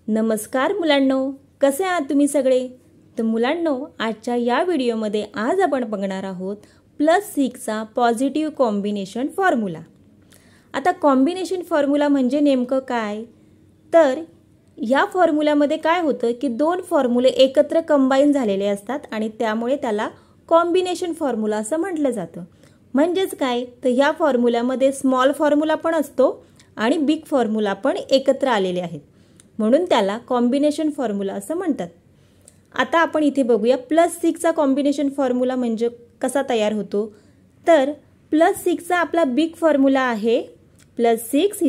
नमस्कार मुलांनो, कसे आहात तुम्ही सगळे? तर मुलांनो, आजच्या या व्हिडिओमध्ये आज आपण बघणार आहोत +6चा पॉझिटिव्ह कॉम्बिनेशन फॉर्म्युला. आता कॉम्बिनेशन फॉर्म्युला म्हणजे नेमकं काय? तर या फॉर्म्युल्यामध्ये काय होतं की दोन फॉर्म्युले एकत्र कंबाईन झालेले असतात आणि त्यामुळे त्याला कॉम्बिनेशन फॉर्म्युला असं म्हटलं जातं. म्हणजेच काय, तर या फॉर्म्युल्यामध्ये स्मॉल फॉर्म्युला पण असतो आणि बिग फॉर्म्युला पण एकत्र आलेले आहेत, म्हणून त्याला कॉम्बिनेशन फॉर्म्युला असं म्हणतात. आता आपण इथे बघूया +6चा कॉम्बिनेशन फॉर्म्युला म्हणजे कसा तयार होतो. तर +6चा आपला बिग फॉर्म्युला आहे +6 =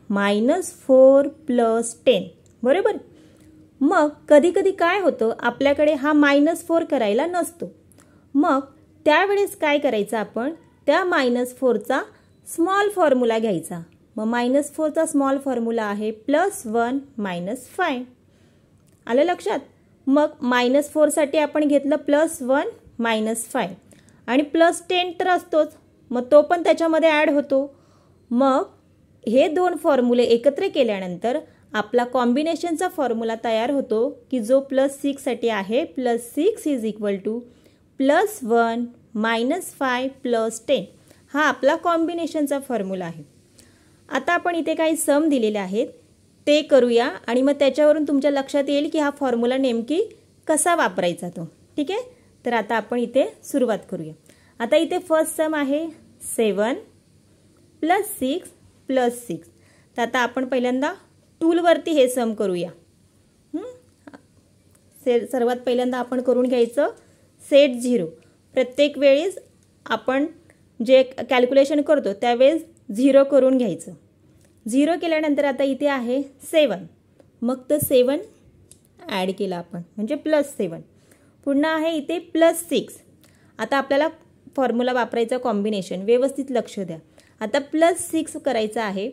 -4 + 10, बरोबर. मग कधी कधी काय होतं, आपल्याकडे हा -4 करायला नसतो. मग त्यावेळेस काय करायचं, आपण त्या -4चा स्मॉल फॉर्म्युला घ्यायचा. मग -4चा स्मॉल फॉर्म्युला आहे +1 - 5. आलं लक्षात? मग -4साठी आपण घेतलं +1 - 5 आणि +10 तर असतोच, मग तो पण त्याच्यामध्ये ॲड होतो. मग हे दोन फॉर्म्युले एकत्र केल्यानंतर आपला कॉम्बिनेशनचा फॉर्म्युला तयार होतो की जो +6साठी आहे +6 = +1 - 5 + 10. हा आपला कॉम्बिनेशनचा फॉर्म्युला आहे. आता आपण इथे काही सम दिलेले आहेत ते करूया आणि मग त्याच्यावरून तुमच्या लक्षात येईल की हा फॉर्म्युला नेमकी कसा वापरायचा तो. ठीक आहे, तर आता आपण इथे सुरुवात करूया. आता इथे फर्स्ट सम आहे 7 + 6 + 6. तर आता आपण पहिल्यांदा टूलवरती हे सम करूया. सर्वात पहिल्यांदा आपण करून घ्यायचं सेट 0. प्रत्येक वेळेस आपण जे कॅल्क्युलेशन करतो त्यावेळेस 0 करून घ्यायचं. 0 केल्यानंतर आता इथे आहे 7. मग तर 7 ॲड केला आपण म्हणजे +7. पुन्हा आहे इथे +6. आता आपल्याला फॉर्म्युला वापरायचा कॉम्बिनेशन, व्यवस्थित लक्ष द्या. आता +6 करायचं आहे.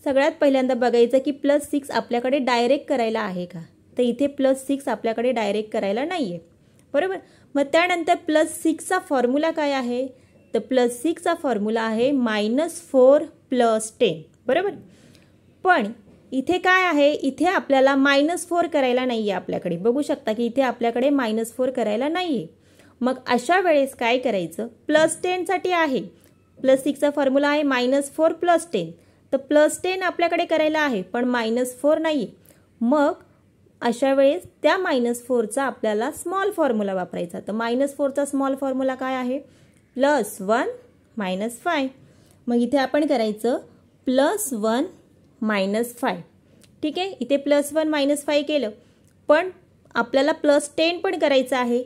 सगळ्यात पहिल्यांदा बघायचं की +6 आपल्याकडे डायरेक्ट करायला आहे का. तर इथे +6 आपल्याकडे डायरेक्ट करायला नाही आहे, बरोबर. मग त्यानंतर +6चा फॉर्म्युला काय आहे, तर +6चा फॉर्म्युला आहे -4 + 10, बरोबर. पण इथे काय आहे, इथे आपल्याला -4 करायला नाही आहे. आपल्याकडे बघू शकता की इथे आपल्याकडे -4 करायला नाही आहे. मग अशा वेळेस काय करायचं, +10साठी आहे +6चा फॉर्म्युला आहे -4 + 10. तर +10 आपल्याकडे करायला आहे पण -4 नाही आहे. मग अशा वेळेस त्या -4चा आपल्याला स्मॉल फॉर्म्युला वापरायचा. तर -4चा स्मॉल फॉर्म्युला काय आहे, +1 - 5. मग इथे आपण करायचं +1 - 5. ठीक आहे, इथे +1 - 5 केलं, पण आपल्याला +10 पण करायचं आहे.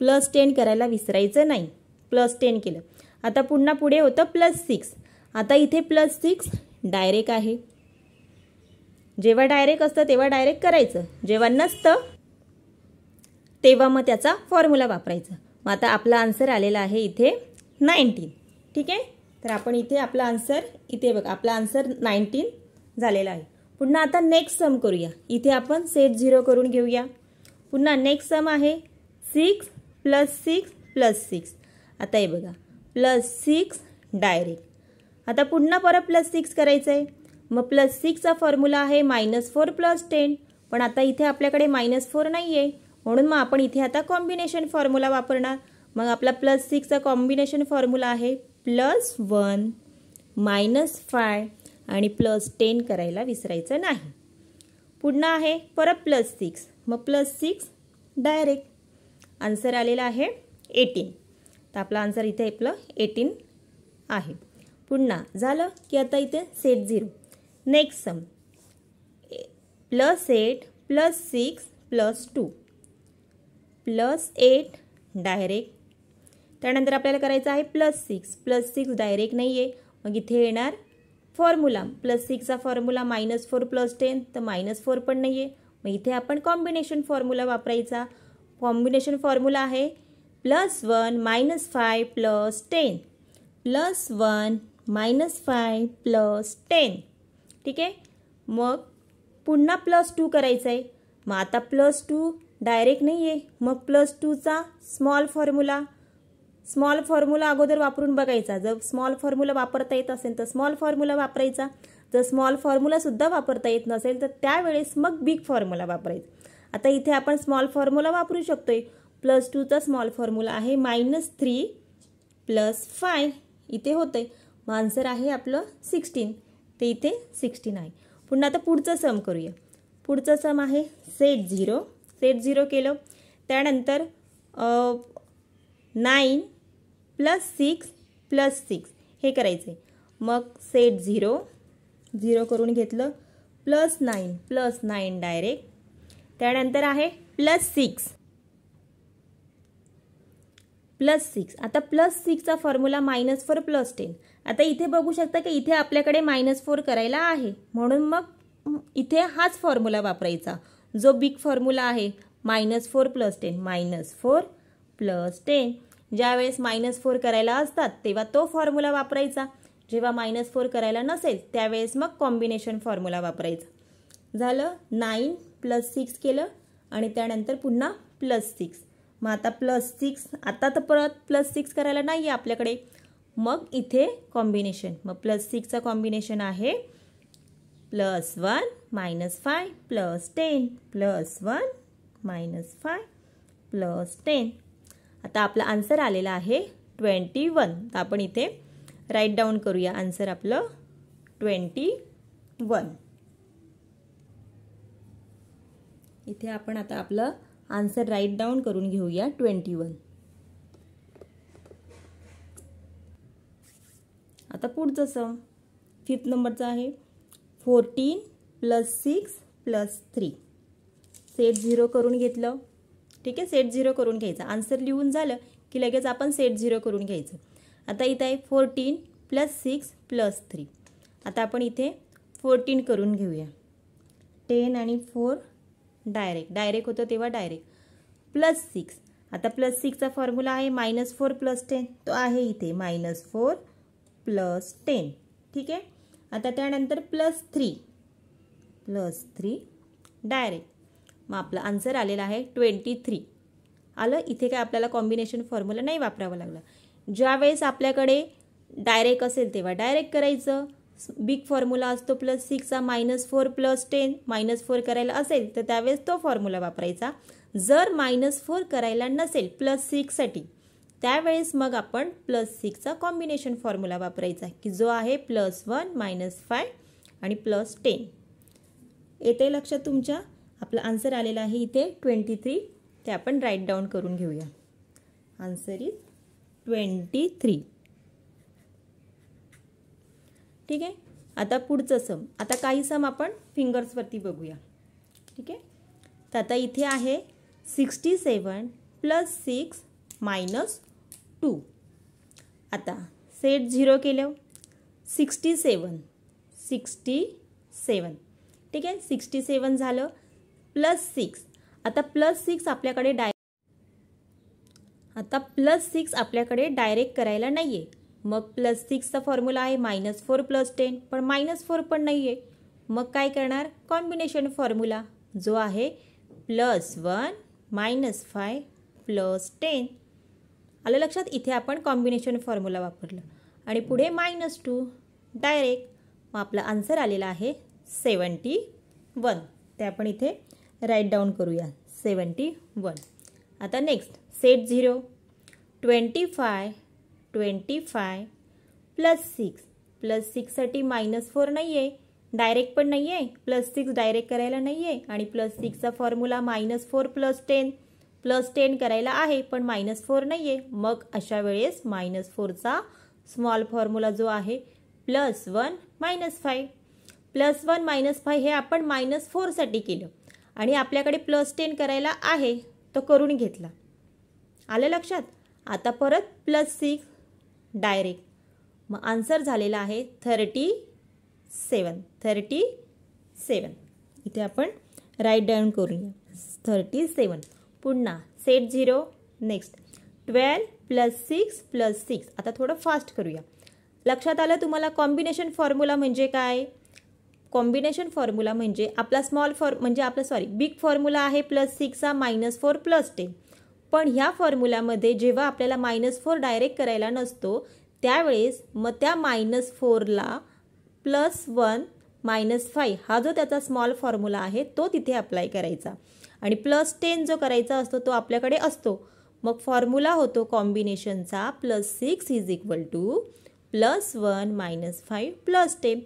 +10 करायला विसरायचं नाही. +10 केलं. आता पुन्हा पुढे होतं +6. आता इथे +6 डायरेक्ट आहे. जेव्हा डायरेक्ट असतं तेव्हा डायरेक्ट करायचं, जेव्हा नसतं तेव्हा मग त्याचा फॉर्म्युला वापरायचा. मग आता आपला आन्सर आलेला आहे इथे 19. ठीक आहे, तर आपण इथे आपला आन्सर, इथे बघा आपला आन्सर 19 झालेला आहे. पुन्हा आता नेक्स्ट सम करूया. इथे आपण सेट 0 करून घेऊया. पुन्हा नेक्स्ट सम आहे 6 + 6 + 6. आता हे बघा +6 डायरेक्ट. आता पुन्हा परत +6 करायचं आहे. मग +6चा फॉर्म्युला आहे -4 + 10. पण आता इथे आपल्याकडे -4 नाही आहे, म्हणून मग आपण इथे आता कॉम्बिनेशन फॉर्म्युला वापरणार. मग आपला +6चा कॉम्बिनेशन फॉर्म्युला आहे +1 - 5 आणि +10 करायला विसरायचं नाही. पुन्हा आहे परत +6. मग +6 डायरेक्ट. आन्सर आलेला आहे 18. तर आपला आन्सर इथे आपलं 18 आहे. पुन्हा झालं की आता इथे सेट 0. Next sum +8 + 6 + 2. +8 डायरेक्ट. त्यानंतर आपल्याला करायचं आहे +6 डायरेक्ट नाही आहे. मग इथे येणार फॉर्म्युला, +6चा फॉर्म्युला -4 + 10. तर -4 पण नाही आहे. मग इथे आपण कॉम्बिनेशन फॉर्म्युला वापरायचा. कॉम्बिनेशन फॉर्म्युला आहे +1 - 5 + 10. +1 - 5 + 10. ठीक आहे, मग पुन्हा +2 करायचं आहे. मग आता +2 डायरेक्ट नाही आहे. मग +2चा स्मॉल फॉर्म्युला अगोदर वापरून बघायचा. जर स्मॉल फॉर्म्युला वापरता येत असेल तर स्मॉल फॉर्म्युला वापरायचा, जर स्मॉल फॉर्म्युलासुद्धा वापरता येत नसेल तर त्यावेळेस मग बिग फॉर्म्युला वापरायचा. आता इथे आपण स्मॉल फॉर्म्युला वापरू शकतोय. +2चा स्मॉल फॉर्म्युला आहे -3 + 5 इथे होतंय. मग आन्सर आहे आपलं 16. ते इथे 16 आहे. पुन्हा आता पुढचं सम करूया. पुढचं सम आहे सेट 0. सेट 0 केलं. त्यानंतर 9 + 6 + 6 हे करायचं आहे. मग सेट 0 करून घेतलं. +9 + 9 डायरेक्ट. त्यानंतर आहे +6 +6. आता +6चा फॉर्म्युला -4 + 10. आता इथे बघू शकता की इथे आपल्याकडे -4 करायला आहे, म्हणून मग इथे हाच फॉर्म्युला वापरायचा जो बिग फॉर्म्युला आहे. -4 + 10 -4 + 10. ज्यावेळेस -4 करायला असतात तेव्हा तो फॉर्म्युला वापरायचा. जेव्हा -4 करायला नसेल त्यावेळेस मग कॉम्बिनेशन फॉर्म्युला वापरायचा. झालं. 9 + 6 केलं आणि त्यानंतर पुन्हा +6. मग आता +6 आता तर परत +6 करायला नाही आहे आपल्याकडे. मग इथे कॉम्बिनेशन. मग +6चा कॉम्बिनेशन आहे +1 - 5 + 10 +1 - 5 + 10. आता आपला आन्सर आलेला आहे 21. तर आपण इथे राईट डाऊन करूया. आन्सर आपलं 21. इथे आपण आता आपलं आन्सर राईट डाऊन करून घेऊया 21. आता पुढचं सम 5th नंबरचा आहे 14 + 6 + 3. सेट 0 करून घेतलं. ठीक आहे. सेट 0 करून घ्यायचा. आन्सर लिहून झालं की लगेच आपण सेट 0 करून घ्यायचं. आता इथे आहे 14 + 6 + 3. आता आपण इथे 14 करून घेऊया. 10 आणि 4 डायरेक्ट होतं तेव्हा डायरेक्ट +6. आता +6चा फॉर्म्युला आहे -4 + 10. तो आहे इथे -4 + 10. ठीक आहे. आता त्यानंतर +3 डायरेक्ट. मग आपला आन्सर आलेला आहे 23. आलं. इथे काय आपल्याला कॉम्बिनेशन फॉर्म्युला नाही वापरावा लागला. ज्यावेळेस आपल्याकडे डायरेक्ट असेल तेव्हा डायरेक्ट करायचं. बिग फॉर्म्युला असतो +6चा -4 + 10. -4 करायला असेल तर त्यावेळेस तो फॉर्म्युला वापरायचा. जर -4 करायला नसेल +6साठी त्यावेळेस मग आपण +6चा कॉम्बिनेशन फॉर्म्युला वापरायचा की जो आहे +1 - 5 आणि +10. येते लक्षात तुमच्या. आपला आन्सर आलेला आहे इथे 23. ते आपण राईट डाऊन करून घेऊया. Answer is 23. ठीक आहे. आता पुढचं सम. आता काही सम आपण फिंगर्सवरती बघूया. ठीक आहे. तर आता इथे आहे 67 + 6 - 2. आता सेट 0 केलं. 67. ठीक आहे. 67 झालं. +6. आता +6 आपल्याकडे डायरेक्ट करायला नाही आहे. मग +6चा फॉर्म्युला आहे -4 + 10. पण -4 पण नाही आहे. मग काय करणार. कॉम्बिनेशन फॉर्म्युला जो आहे +1 - 5 + 10. आलं लक्षात. इथे आपण कॉम्बिनेशन फॉर्म्युला वापरलं आणि पुढे -2 डायरेक्ट. मग आपला आन्सर आलेला आहे 71. ते आपण इथे राईट डाऊन करूया 71. आता नेक्स्ट सेट 0. 25 + 6साठी -4 नाही आहे. डायरेक्ट पण नाही आहे. +6 डायरेक्ट करायला नाही आहे. आणि +6चा फॉर्म्युला -4 + 10 + 10 करायला आहे पण -4 नाही आहे. मग अशा वेळेस -4चा स्मॉल फॉर्म्युला जो आहे +1 - 5. +1 - 5 हे आपण -4साठी केलं आणि आपल्याकडे +10 करायला आहे तो करून घेतला. आलं लक्षात. आता परत +6 डायरेक्ट. मग आन्सर झालेला आहे 37. इथे आपण राईट डाऊन करूया 37. पुन्हा सेट 0. नेक्स्ट 12 + 6 + 6. आता थोडं फास्ट करूया. लक्षात आलं तुम्हाला. कॉम्बिनेशन फॉर्म्युला म्हणजे काय. कॉम्बिनेशन फॉर्म्युला म्हणजे आपला बिग फॉर्म्युला आहे +6चा -4 + 10. पण ह्या फॉर्म्युल्यामध्ये जेव्हा आपल्याला -4 डायरेक्ट करायला नसतो त्यावेळेस मग त्या -4ला +1 -5 हा जो त्याचा स्मॉल फॉर्म्युला आहे तो तिथे अप्लाय करायचा आणि +10 जो करायचा असतो तो आपल्याकडे असतो. मग फॉर्म्युला होतो कॉम्बिनेशनचा +6 = +1 -5 +10.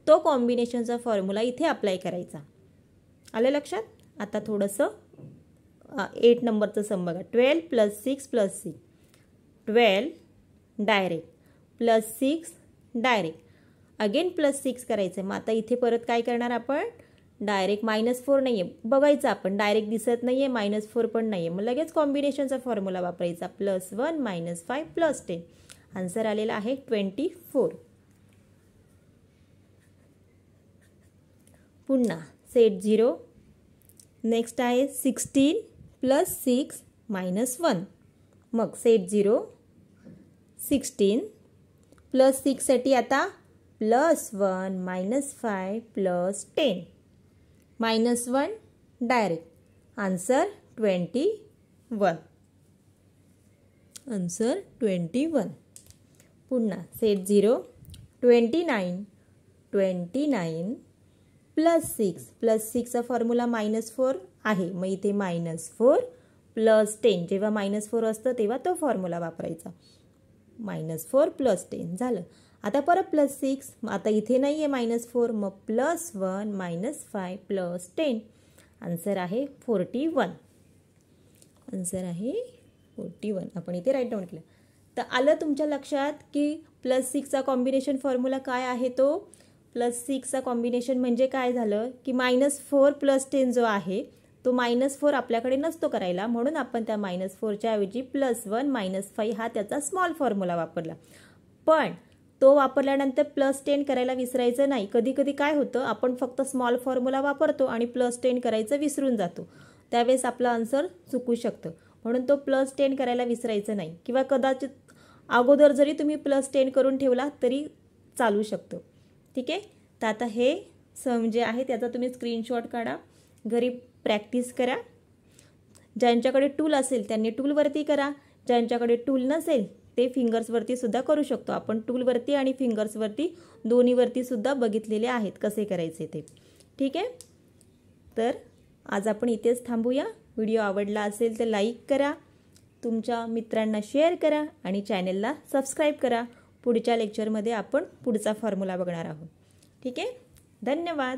तो कॉम्बिनेशनचा फॉर्म्युला इथे अप्लाय करायचा. आलं लक्षात? आता थोडंसं 8 नंबरचं सम बघा. 12 + 6 + 6 12 डायरेक्ट +6 डायरेक्ट अगेन +6 करायचं. मग आता इथे परत काय करणार आपण? डायरेक्ट -4 नाही आहे बघायचं आपण. डायरेक्ट दिसत नाही आहे, -4 पण नाही आहे. मग लगेच कॉम्बिनेशनचा फॉर्म्युला वापरायचा +1 -5 +10. आन्सर आलेला आहे 24. पुन्हा सेट 0. नेक्स्ट आहे 16 + 6 - 1. मग सेट 0 16 + 6 साठी आता +1 -5 +10 -1 डायरेक्ट. आन्सर 21. आन्सर 21. पुन्हा सेट 0 29 + 6 चा फॉर्म्युला -4 आहे. मग इथे -4 +10 जेव्हा -4 असतं तेव्हा तो फॉर्म्युला वापरायचा. -4 +10 झालं. आता परत +6. आता इथे नाही आहे -4 मग +1 -5 +10. आन्सर आहे 41. आन्सर आहे 41. आपण इथे राईट डाऊन केलं. तर आलं तुमच्या लक्षात की +6 चा कॉम्बिनेशन फॉर्म्युला काय आहे? तो +6 चा कॉम्बिनेशन म्हणजे काय झालं की -4 +10 जो आहे तो -4 आपल्याकडे नसतो करायला, म्हणून आपण त्या -4 च्या ऐवजी +1 -5 हा त्याचा स्मॉल फॉर्म्युला वापरला. पण तो वापरल्यानंतर +10 करायला विसरायचं नाही. कधी कधी काय होतं, आपण फक्त स्मॉल फॉर्म्युला वापरतो आणि +10 करायचं विसरून जातो. त्यावेळेस आपलं आन्सर चुकू शकतं. म्हणून तो +10 करायला विसरायचं नाही. किंवा कदाचित अगोदर जरी तुम्ही +10 करून ठेवला तरी चालू शकतो. ठीक आहे. तर आता हे सम जे आहे त्याचा तुम्ही स्क्रीनशॉट काढा, घरी प्रॅक्टिस करा. ज्यांच्याकडे टूल असेल त्यांनी टूलवरती करा. ज्यांच्याकडे टूल नसेल ते फिंगर्सवरती सुद्धा करू शकतो. आपण टूलवरती आणि फिंगर्सवरती दोन्हीवरती सुद्धा बघितलेले आहेत कसे करायचे ते. ठीक आहे. तर आज आपण इथेच थांबूया. व्हिडिओ आवडला असेल तर लाईक करा, तुमच्या मित्रांना शेअर करा आणि चॅनलला सबस्क्राईब करा. पुढच्या लेक्चरमध्ये आपण पुढचा फॉर्म्युला बघणार आहोत. ठीक आहे. धन्यवाद.